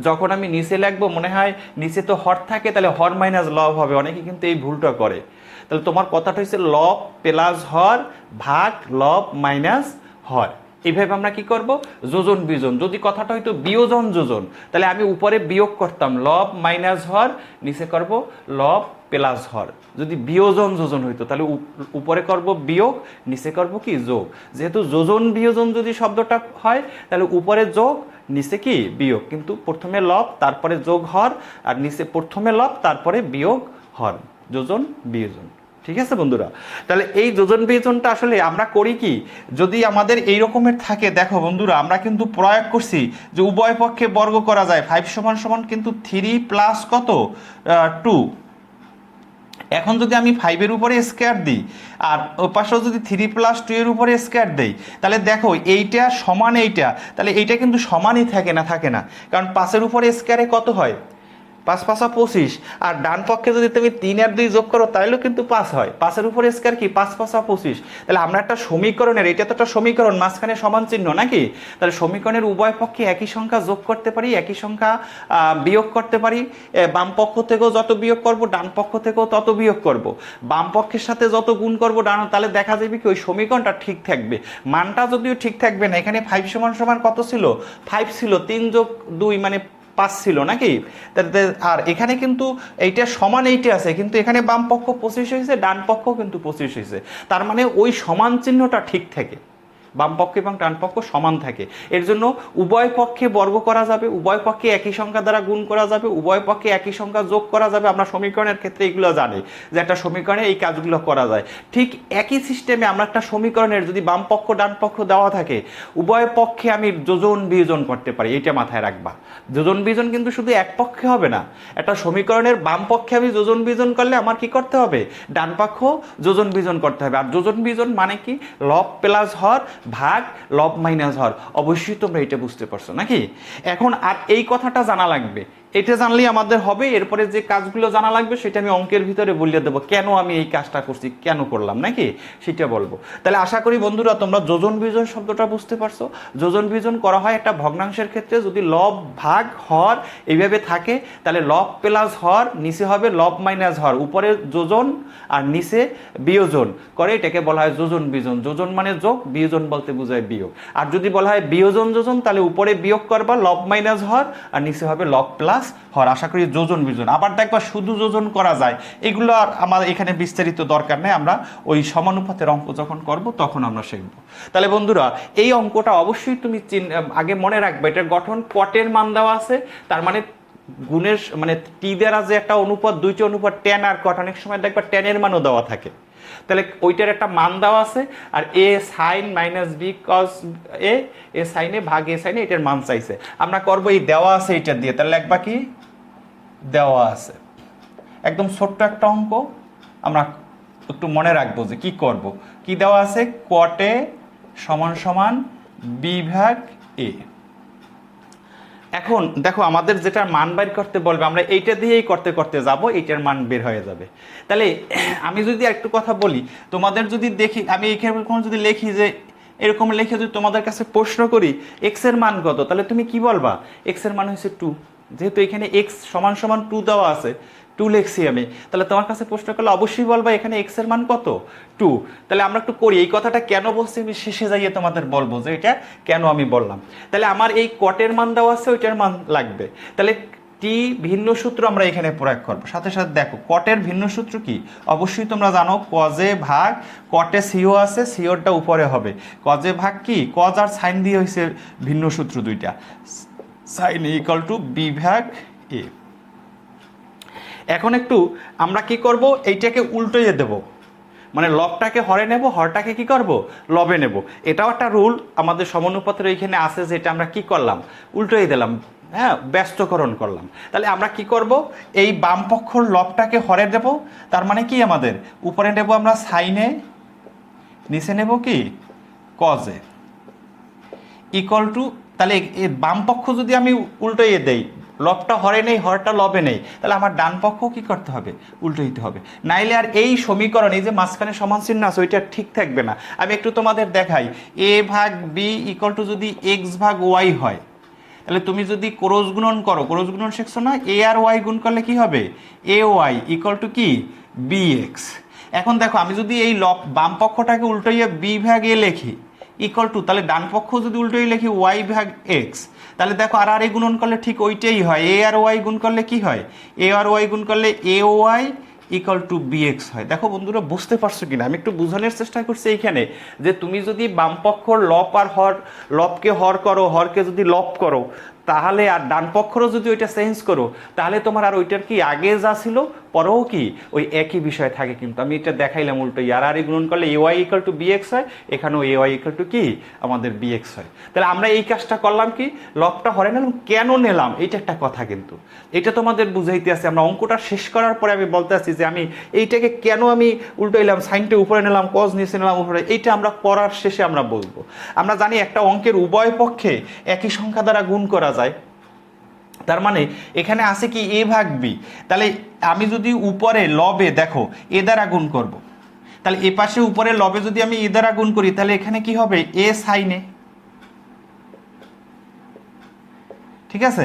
যখন আমি নিচে লিখবো মনে হয় নিচে তো হর থাকে, তাহলে হর মাইনাস লব হবে। অনেকে কিন্তু এই ভুলটা করে। তাহলে তোমার কথাটা হচ্ছে লব প্লাস হর ভাগ লব মাইনাস হর। এইভাবে আমরা কি করব? যোজন বিয়োজন। যদি কথাটা হয়তো বিয়োজন যোজন, তাহলে আমি উপরে বিয়োগ করতাম লব মাইনাস হর, নিচে করব লব প্লাস হর। যদি বিয়োজন যোজন হইতো তাহলে উপরে করব বিয়োগ, নিচে করব কি যোগ। যেহেতু যোজন বিয়োজন যদি শব্দটা হয়, তাহলে উপরে যোগ নিচে কি বিয়োগ, কিন্তু প্রথমে লব তারপরে যোগ হর, আর নিচে প্রথমে লব তারপরে বিয়োগ হর, যোজন বিয়োজন। ঠিক আছে বন্ধুরা? তাহলে এই যোজন বিয়োজনটা আসলে আমরা করি কি, যদি আমাদের এই রকমের থাকে, দেখো বন্ধুরা আমরা কিন্তু প্রয়োগ করছি যে উভয় পক্ষে বর্গ করা যায়। 5 সমান সমান কিন্তু 3 প্লাস কত 2। এখন যদি আমি 5-এর উপরে স্কয়ার দিই, আর পাশেও যদি 3 প্লাস 2 এর উপরে স্কয়ার দেই, তাহলে দেখো এইটা সমান এইটা, তাহলে এইটা কিন্তু সমানই থাকে না, থাকে না। কারণ 5-এর উপরে স্কয়ারে কত হয়? 5 5 25। আর ডান পক্ষে যদি তুমি 3 আর 2 যোগ করো তাহলেও কিন্তু 5 হয়। 5-এর উপরে স্কয়ার কি 5 5 25। তাহলে আমরা একটা সমীকরণের, এটা তো একটা সমীকরণ, মাঝখানে সমান চিহ্ন নাকি? তাহলে সমীকরণের উভয় পক্ষে একই সংখ্যা যোগ করতে পারি, একই সংখ্যা বিয়োগ করতে পারি। বাম পক্ষ থেকেও যত বিয়োগ করব, ডান পক্ষ থেকেও তত বিয়োগ করব। বাম পক্ষের সাথে যত গুণ করব ডান, তাহলে দেখা যাবে কি ওই সমীকরণটা ঠিক থাকবে। মানটা যদিও ঠিক থাকবে না। এখানে 5 সমান সমান কত ছিল? 5 ছিল, 3 যোগ 2 মানে 5 ছিল নাকি? আর এখানে কিন্তু এইটা সমান এইটা আছে, কিন্তু এখানে বাম পক্ষ 25 হয়েছে, ডান পক্ষ কিন্তু 25 হয়েছে। তার মানে ওই সমান চিহ্নটা ঠিক থাকে, বাম পক্ষ এবং ডান পক্ষ সমান থাকে। এর জন্য উভয় পক্ষে বর্গ করা যাবে, উভয় পক্ষে একই সংখ্যা দ্বারা গুণ করা যাবে, উভয় পক্ষে একই সংখ্যা যোগ করা যাবে। আমরা সমীকরণের ক্ষেত্রে এগুলো জানি যে একটা সমীকরণে এই কাজগুলো করা যায়। ঠিক একই সিস্টেমে আমরা একটা সমীকরণের যদি বাম পক্ষ ডান পক্ষ দেওয়া থাকে, উভয় পক্ষে আমি যোজন বিয়োজন করতে পারি। এইটা মাথায় রাখবা। যোজন বিয়োজন কিন্তু শুধু এক পক্ষে হবে না। একটা সমীকরণের বাম পক্ষে আমি যোজন বিয়োজন করলে আমার কি করতে হবে? ডান পক্ষ যোজন বিয়োজন করতে হবে। আর যোজন বিয়োজন মানে কি? লব প্লাস হর ভাগ লব মাইনাস হর। অবশ্যই তোমরা এটা বুঝতে পারছো নাকি? এখন আর এই কথাটা জানা লাগবে, এটা জানলেই আমাদের হবে। এরপরে যে কাজগুলো জানা লাগবে সেটা আমি অঙ্কের ভিতরে বলিয়ে দেবো, কেন আমি এই কাজটা করছি, কেন করলাম নাকি সেটা বলবো। তাহলে আশা করি বন্ধুরা তোমরা যোজন বিয়োজন শব্দটা বুঝতে পারছো। যোজন বিয়োজন করা হয় একটা ভগ্নাংশের ক্ষেত্রে, যদি লব ভাগ হর এইভাবে থাকে, তাহলে লব প্লাস হর, নিচে হবে লব মাইনাস হর, উপরে যোজন আর নিচে বিয়োজন করে, এটাকে বলা হয় যোজন বিয়োজন। যোজন মানে যোগ, বিয়োজন বলতে বোঝায় বিয়োগ। আর যদি বলা হয় বিয়োজন যোজন, তাহলে উপরে বিয়োগ করবা লব মাইনাস হর, আর নিচে হবে লব প্লাস হর। আশা করি যোজন বিয়োজন। আবার দেখবা শুধু যোজন করা যায়, এগুলো আর আমার এখানে বিস্তারিত দরকার নেই। আমরা ওই সমানুপাতের অঙ্ক যখন করব তখন আমরা শিখব। তাহলে বন্ধুরা এই অঙ্কটা অবশ্যই তুমি আগে মনে রাখবে, এটার গঠন কটের মান দেওয়া আছে। তার মানে গুণের মানে টি দ্বারা যে একটা অনুপাত, দুইটি অনুপাত ট্যান আর কট, অনেক সময় দেখবা ট্যানের মানও দেওয়া থাকে। তাহলে ওইটার একটা মান দেওয়া আছে, আর এ সাইন মাইনাস বি কস এ সাইনে ভাগ এ সাইনে, এটার মান চাইছে। আমরা করবো এই দেওয়া আছে এইটা দিয়ে। তাহলে লিখবা কি? দেওয়া আছে। একদম ছোট্ট একটা অঙ্ক, আমরা একটু মনে রাখবো যে কি করব। কি দেওয়া আছে? কটে সমান সমান বি ভাগ এ। এখন দেখো আমাদের যেটা মান বের করতে বলবে, আমরা এইটা দিয়েই করতে করতে যাব, এইটার মান বের হয়ে যাবে। তাহলে আমি যদি একটু কথা বলি, তোমাদের যদি দেখি আমি এইখানে যদি লিখি যে এরকম লিখে যদি তোমাদের কাছে প্রশ্ন করি এক্স এর মান কত, তাহলে তুমি কি বলবা? এক্স এর মান হচ্ছে 2। যেহেতু এখানে এক্স সমান সমান 2 দেওয়া আছে, 2 2 লিখছি আমি, তাহলে তোমার কাছে প্রশ্ন করলে অবশ্যই বলবা এখানে x এর মান কত 2। তাহলে আমরা একটু করি এই কথাটা কেন বলছি, আমি শেষে যাইয়ে তোমাদের বলবো যে এটা কেন আমি বললাম। তাহলে আমার এই কটের মান দেওয়া আছে, ওইটার মান লাগবে। তাহলে টি ভিন্ন সূত্র আমরা এখানে প্রয়োগ করবো। সাথে সাথে দেখো কটের ভিন্ন সূত্র কি, অবশ্যই তোমরা জানো কজে ভাগ কটে সিও আছে, সিওরটা উপরে হবে। কজে ভাগ কি, কজ আর সাইন দিয়ে হয়েছে ভিন্ন সূত্র দুইটা, সাইন ইকুয়াল টু বি ভাগ এ। এখন একটু আমরা কি করব, এইটাকে উল্টোইয়ে দেব, মানে লবটাকে হরে নেব, হরটাকে কি করব লবে নেব। এটাও একটা রুল আমাদের সমানুপাতের এইখানে আছে, যেটা আমরা কি করলাম উল্টোই দিলাম, হ্যাঁ ব্যস্তকরণ করলাম। তাহলে আমরা কি করব, এই বাম পক্ষর লবটাকে হরে দেব, তার মানে কি আমাদের উপরে নেব আমরা সাইনে, নিচে নেব কি কজে, ইকুয়াল টু, তাহলে এই বাম পক্ষ যদি আমি উল্টোইয়ে দেই, লবটা হরে নেই হরটা লবে নেই, তাহলে আমার ডান পক্ষ কি করতে হবে উল্টো দিতে হবে। নাইলে আর এই সমীকরণ এই যে মাঝখানে সমান চিহ্ন আছে ওইটা ঠিক থাকবে না। আমি একটু তোমাদের দেখাই, এ ভাগ বি ইকুয়াল টু যদি এক্স ভাগ ওয়াই হয়, তাহলে তুমি যদি ক্রস গুণন করো, ক্রস গুণন শিখছো না, এ আর ওয়াই গুণ করলে কি হবে এ ওয়াই ইকুয়াল টু কি বি এক্স। এখন দেখো আমি যদি এই বাম পক্ষটাকে উল্টোইয়ে বি ভাগ এ লিখি ইকুয়াল টু, তাহলে ডান পক্ষ যদি উল্টোই লিখি ওয়াই ভাগ এক্স, তাহলে দেখো আর আর এ গুণন করলে ঠিক ওইটাই হয়, এ আর ওয়াই গুণ করলে কি হয় এ আর ওয়াই গুণ করলে A Y equal to bx হয়। দেখো বন্ধুরা বুঝতে পারছো কিনা, আমি একটু বোঝানোর চেষ্টা করছি এইখানে, যে তুমি যদি বামপক্ষর লব আর হর, লবকে হর করো, হরকে যদি লব করো, তাহলে আর ডান পক্ষরও যদি ওইটা চেঞ্জ করো, তাহলে তোমার আর ওইটার কি আগে যা ছিল পরেও কি ওই একই বিষয় থাকে। কিন্তু আমি এটা দেখাইলাম উল্টো, আর আর গুণন করলে A Y equal to bx হয়, এখানেও এ ওয়াই ইকুয়াল টু কি আমাদের বিএক্স হয়। তাহলে আমরা এই কাজটা করলাম কি, লবটা হরে নিলাম, কেন নিলাম এইটা একটা কথা, কিন্তু এটা তোমাদের বুঝাইতে আছে। আমরা অঙ্কটা শেষ করার পরে আমি বলতে আসছি যে আমি এইটাকে কেন আমি উল্টাইলাম, সাইনটা উপরে নিলাম, কজ নিচে নিলাম উপরে, এইটা আমরা করার শেষে আমরা বলবো। আমরা জানি একটা অঙ্কের উভয় পক্ষে একই সংখ্যা দ্বারা গুণ করা যায়, তার মানে এখানে আছে কি এ ভাগ বি, তাহলে আমি যদি উপরে লবে দেখো এ দ্বারা গুণ করব, তাহলে এ পাশে উপরে লবে যদি আমি এ দ্বারা গুণ করি, তাহলে এখানে কি হবে এ সাইনে, ঠিক আছে,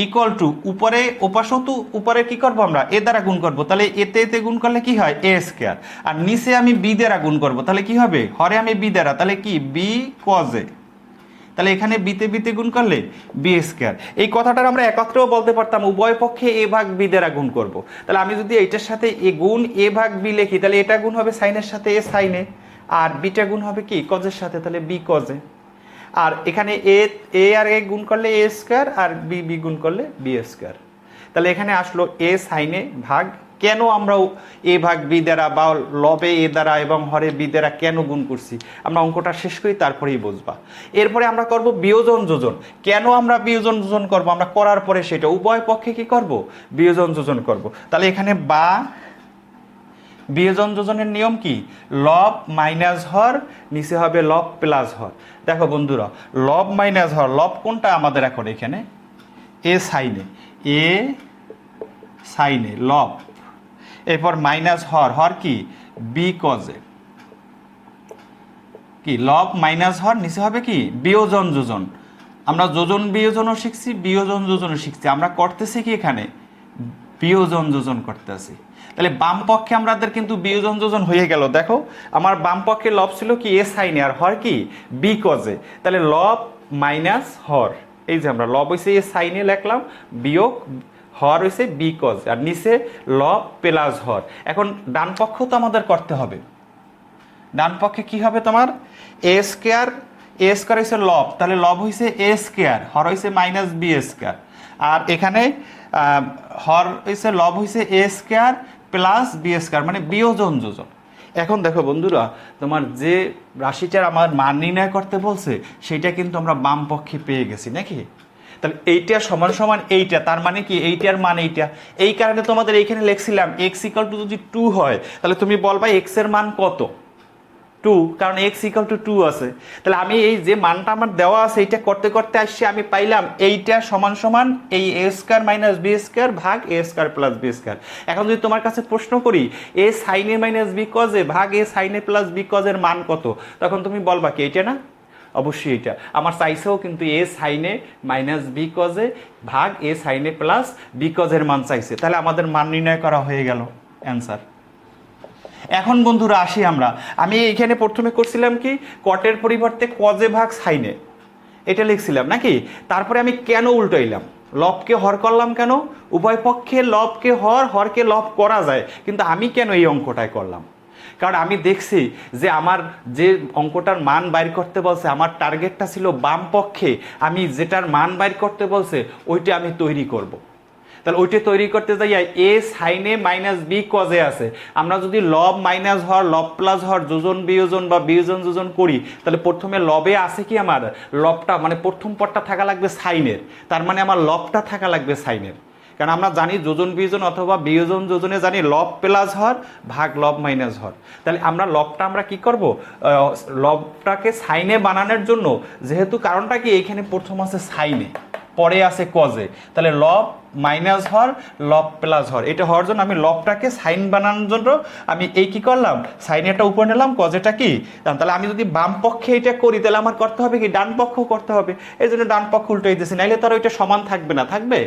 ইকুয়াল টু উপরে ওপাশেও তো উপরে কি করব আমরা এ দ্বারা গুণ করব, তাহলে এতে এতে গুণ করলে কি হয় এ স্কয়ার, আর নিচে আমি বি দ্বারা গুণ করব, তাহলে কি হবে হরে আমি বি দ্বারা, তাহলে কি বি কজে, তাহলে এখানে বিতে বিতে গুণ করলে বি স্কয়ার। এই কথাটা আমরা একত্রেও বলতে পারতাম উভয় পক্ষে এ ভাগ বি দ্বারা গুণ করব। তাহলে আমি যদি এইটার সাথে এ গুণ এ ভাগ বি লিখি, তাহলে এটা গুণ হবে সাইনের সাথে এ সাইনে, আর বিটা গুণ হবে কি কজের সাথে, তাহলে বি কজে। আর এখানে এ আর এ গুণ করলে এ স্কয়ার, আর বি বি গুণ করলে বি স্কয়ার। তাহলে এখানে আসলো এ সাইনে ভাগ, কেন আমরা এ ভাগ বি দ্বারা বা লবে এ দ্বারা এবং হরে বি দ্বারা কেন গুণ করছি, আমরা অঙ্কটা শেষ করি তারপরেই বুঝবা। এরপরে আমরা করব বিয়োজন যোজন। কেন আমরা বিয়োজন যোজন করব, আমরা করার পরে সেটা উভয় পক্ষে কি করব বিয়োজন যোজন করব। তাহলে এখানে বা বিয়োজন যোজনের নিয়ম কি, লব মাইনাস হর, নিচে হবে লব প্লাস হর। দেখো বন্ধুরা লব মাইনাস হর, লব কোনটা আমাদের এখন এখানে এ সাইনে, এ সাইনে লব, এরপর মাইনাস হর, হর কি বি কজে, কি লব মাইনাস হর, নিচে হবে কি বিয়োজন যোজন। আমরা যোজন বিয়োজনও শিখছি, বিয়োজন যোজনও শিখছি, আমরা করতেছি কি এখানে বিয়োজন যোজন করতেছি। তাহলে বাম পক্ষে আমাদের কিন্তু বিয়োজন যোজন হয়ে গেল। দেখো আমার বাম পক্ষে লব ছিল কি এ সাইনে, আর হর কি বি কজে, তাহলে লব মাইনাস হর, এই যে আমরা লব হইছে এ সাইনে লিখলাম, বিয়োগ হর হইছে বি কজ, আর নিচে লব প্লাস হর। এখন ডান পক্ষ তো আমাদের করতে হবে, ডান পক্ষে কি হবে তোমার এ স্কয়ার, এ স্কয়ার হইছে লব, তাহলে লব হইছে এ স্কয়ার, হর হইছে মাইনাস বি স্কয়ার, আর এখানে হর হইছে লব হইছে এ স্কয়ার প্লাস বি স্কয়ার, মানে বিয়োজন যোজন। এখন দেখো বন্ধুরা তোমার যে রাশিটার আমার মান নির্ণয় করতে বলছে সেটা কিন্তু আমরা বাম পক্ষে পেয়ে গেছি নাকি। তাহলে এইটা সমান সমান এইটা, তার মানে কি এইটার মান এইটা, এই কারণে তোমাদের এইখানে লিখছিলাম এক্স ইকুয়াল টু যদি 2 হয় তাহলে তুমি বলবা এক্স এর মান কত 2, কারণ এক্স ইকুয়াল টু 2 আছে। তাহলে আমি এই যে মানটা আমার দেওয়া আছে এইটা করতে করতে আসছি, আমি পাইলাম এইটা সমান সমান এই এ স্কয়ার মাইনাস বি স্কয়ার ভাগ এ স্কয়ার প্লাস বি স্কয়ার। এখন যদি তোমার কাছে প্রশ্ন করি এ সাইন এ মাইনাস বি কজে ভাগ এ সাইন এ প্লাস বি কজের মান কত, তখন তুমি বলবা কি এইটা না, অবশ্যই এটা আমার চাইছেও কিন্তু এ সাইনে মাইনাস বি কজে ভাগ এ সাইনে প্লাস বি কজের মান চাইছে, তাহলে আমাদের মান নির্ণয় করা হয়ে গেল, অ্যান্সার। এখন বন্ধুরা আসি আমি এইখানে প্রথমে করছিলাম কি কটের পরিবর্তে কজে ভাগ সাইনে, এটা লিখছিলাম নাকি। তারপরে আমি কেন উল্টাইলাম, লবকে হর করলাম কেন, উভয় পক্ষে লবকে হর, হরকে লব করা যায়, কিন্তু আমি কেন এই অঙ্কটাই করলাম, কারণ আমি দেখছি যে আমার যে অঙ্কটার মান বাইর করতে বলছে আমার টার্গেটটা ছিল বাম পক্ষে, আমি যেটার মান বাইর করতে বলছে ওইটা আমি তৈরি করব। তাহলে ওইটা তৈরি করতে যাই এ সাইনে মাইনাস বি কজে আছে, আমরা যদি লব মাইনাস হর লব প্লাস হর যোজন বিয়োজন বা বিয়োজন যোজন করি, তাহলে প্রথমে লবে আছে কি আমার লবটা মানে প্রথম পদটা থাকা লাগবে সাইনের, তার মানে আমার লবটা থাকা লাগবে সাইনের, কারণ আমরা জানি যোজন বিয়োজন অথবা বিয়োজন যোজনে জানি লব প্লাস হর ভাগ লব মাইনাস হর। তাহলে আমরা লবটা আমরা কি করব, লবটাকে সাইনে বানানোর জন্য যেহেতু কারণটা কি এইখানে প্রথম আছে সাইনে পরে আছে কজে, তাহলে লব মাইনাস হর লব প্লাস হর, এটা হওয়ার জন্য আমি লবটাকে সাইন বানানোর জন্য আমি এই কি করলাম সাইনেরটা উপর নিলাম, কজেটা কি, তাহলে আমি যদি বাম পক্ষে এটা করি তাহলে আমার করতে হবে কি ডান পক্ষ করতে হবে, এই জন্য ডান পক্ষ উল্টে দিতেছি, নাইলে তার ওইটা সমান থাকবে না, থাকবে।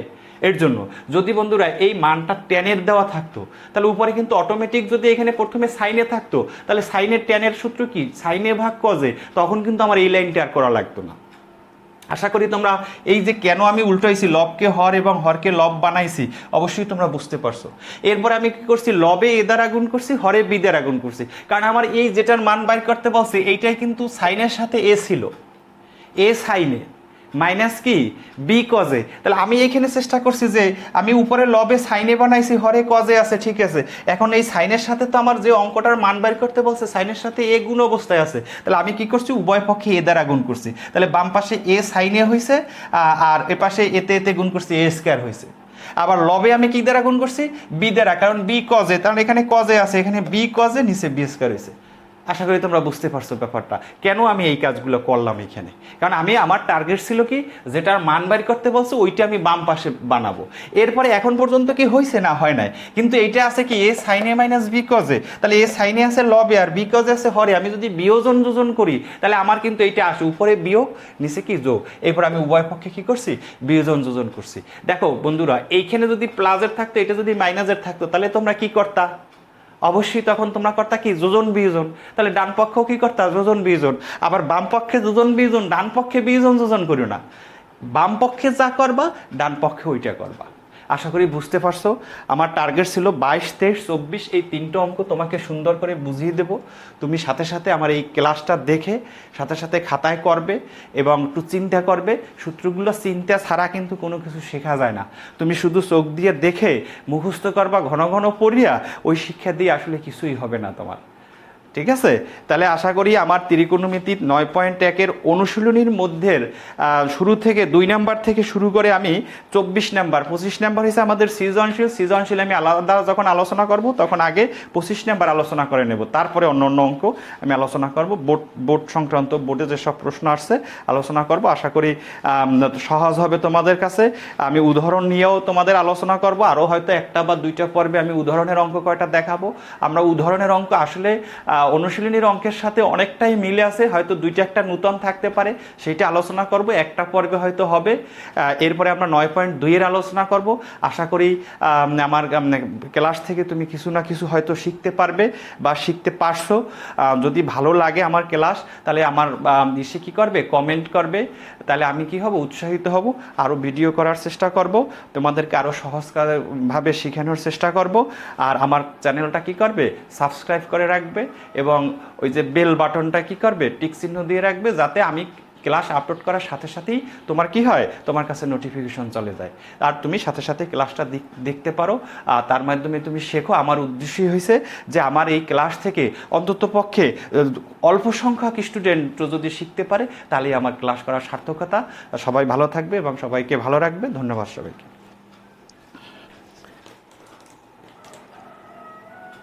এর জন্য যদি বন্ধুরা এই মানটা টেনের দেওয়া থাকতো তাহলে উপরে কিন্তু অটোমেটিক যদি এখানে প্রথমে সাইনে থাকতো তাহলে সাইনের টেনের সূত্র কি সাইনে ভাগ কজে, তখন কিন্তু আমার এই লাইনটা আর করা লাগতো না। আশা করি তোমরা এই যে কেন আমি উল্টাইছি লবকে হর এবং হরকে লব বানাইছি অবশ্যই তোমরা বুঝতে পারছো। এরপরে আমি কি করছি লবে এ দ্বারা গুণ করছি, হরে বি দ্বারা গুণ করছি, কারণ আমার এই যেটার মান বাইর করতে বলছে এইটাই কিন্তু সাইনের সাথে এ ছিল, এ সাইনে মাইনাস কি বি কজে, তাহলে আমি এইখানে চেষ্টা করছি যে আমি উপরে লবে সাইনে বানাইছি হরে কজে আছে, ঠিক আছে, এখন এই সাইনের সাথে তো আমার যে অঙ্কটার মান বের করতে বলছে সাইনের সাথে এ গুণ অবস্থায় আছে, তাহলে আমি কি করছি উভয় পক্ষে এ দ্বারা গুণ করছি, তাহলে বাম পাশে এ সাইনে হয়েছে আর এ পাশে এতে এতে গুণ করছি এ স্কয়ার হয়েছে। আবার লবে আমি কি দ্বারা গুণ করছি বি দ্বারা, কারণ বি কজে, কারণ এখানে কজে আছে, এখানে বি কজে নিচে বি স্কয়ার হয়েছে। আশা করি তোমরা বুঝতে পারছো ব্যাপারটা কেন আমি এই কাজগুলো করলাম এখানে, কারণ আমি আমার টার্গেট ছিল কি যেটার মান বাইর করতে বলছে ওইটা আমি বাম পাশে বানাবো। এরপরে এখন পর্যন্ত কি হয়েছে না হয় নাই, কিন্তু এইটা আছে কি এ সাইনে মাইনাস বি কজে, তাহলে এ সাইনে আছে লবে আর বি কজে আছে হরে, আমি যদি বিয়োজন যোজন করি তাহলে আমার কিন্তু এইটা আসে উপরে বিয়োগ নিচে কি যোগ, এরপর আমি উভয় পক্ষে কি করছি বিয়োজন যোজন করছি। দেখো বন্ধুরা এইখানে যদি প্লাসের থাকতো এটা যদি মাইনাসের থাকতো তাহলে তোমরা কি করতা, অবশ্যই তখন তোমরা করতা কি যোজন বিয়োজন, তাহলে ডান পক্ষেও কি করতা যোজন বিয়োজন, আবার বাম পক্ষে যোজন বিয়োজন ডান পক্ষে বিয়োজন যোজন করিও না, বাম পক্ষে যা করবা ডান পক্ষে ওইটা করবা। আশা করি বুঝতে পারছো। আমার টার্গেট ছিল 22, 23, 24 এই তিনটে অঙ্ক তোমাকে সুন্দর করে বুঝিয়ে দেব, তুমি সাথে সাথে আমার এই ক্লাসটা দেখে সাথে সাথে খাতায় করবে এবং একটু চিন্তা করবে, সূত্রগুলো চিন্তা ছাড়া কিন্তু কোনো কিছু শেখা যায় না, তুমি শুধু চোখ দিয়ে দেখে মুখস্থ করবা ঘন ঘন পড়িয়া ওই শিক্ষা দিয়ে আসলে কিছুই হবে না তোমার, ঠিক আছে। তাহলে আশা করি আমার ত্রিকোণমিতির 9.1-এর অনুশীলনীর মধ্যে শুরু থেকে 2 নাম্বার থেকে শুরু করে আমি 24 নাম্বার 25 নাম্বার হয়েছে আমাদের সৃজনশীল আমি আলাদা যখন আলোচনা করব তখন আগে 25 নাম্বার আলোচনা করে নেব, তারপরে অন্য অন্য অঙ্ক আমি আলোচনা করব, বোর্ড সংক্রান্ত বোর্ডে যেসব প্রশ্ন আসছে আলোচনা করব। আশা করি সহজ হবে তোমাদের কাছে। আমি উদাহরণ নিয়েও তোমাদের আলোচনা করব, আরও হয়তো একটা বা দুইটা পর্বে আমি উদাহরণের অঙ্ক কয়টা দেখাবো। আমরা উদাহরণের অঙ্ক আসলে অনুশীলনীর অঙ্কের সাথে অনেকটাই মিলে আছে, হয়তো দুইটা একটা নূতন থাকতে পারে, সেইটা আলোচনা করব, একটা পর্বে হয়তো হবে। এরপরে আমরা 9.2-এর আলোচনা করব। আশা করি আমার ক্লাস থেকে তুমি কিছু না কিছু হয়তো শিখতে পারবে বা শিখতে পারছো। যদি ভালো লাগে আমার ক্লাস তাহলে আমার ইসে কী করবে কমেন্ট করবে, তাহলে আমি কি হব উৎসাহিত হব, আরও ভিডিও করার চেষ্টা করব, তোমাদেরকে আরও সহজভাবে শেখানোর চেষ্টা করব। আর আমার চ্যানেলটা কি করবে সাবস্ক্রাইব করে রাখবে এবং ওই যে বেল বাটনটা কি করবে টিক চিহ্ন দিয়ে রাখবে, যাতে আমি ক্লাস আপলোড করার সাথে সাথেই তোমার কি হয় তোমার কাছে নোটিফিকেশন চলে যায় আর তুমি সাথে সাথে ক্লাসটা দেখতে পারো, তার মাধ্যমে তুমি শেখো। আমার উদ্দেশ্যই হয়েছে যে আমার এই ক্লাস থেকে অন্তত পক্ষে অল্প সংখ্যক স্টুডেন্ট যদি শিখতে পারে তাহলেই আমার ক্লাস করার সার্থকতা। সবাই ভালো থাকবে এবং সবাইকে ভালো রাখবে। ধন্যবাদ সবাইকে।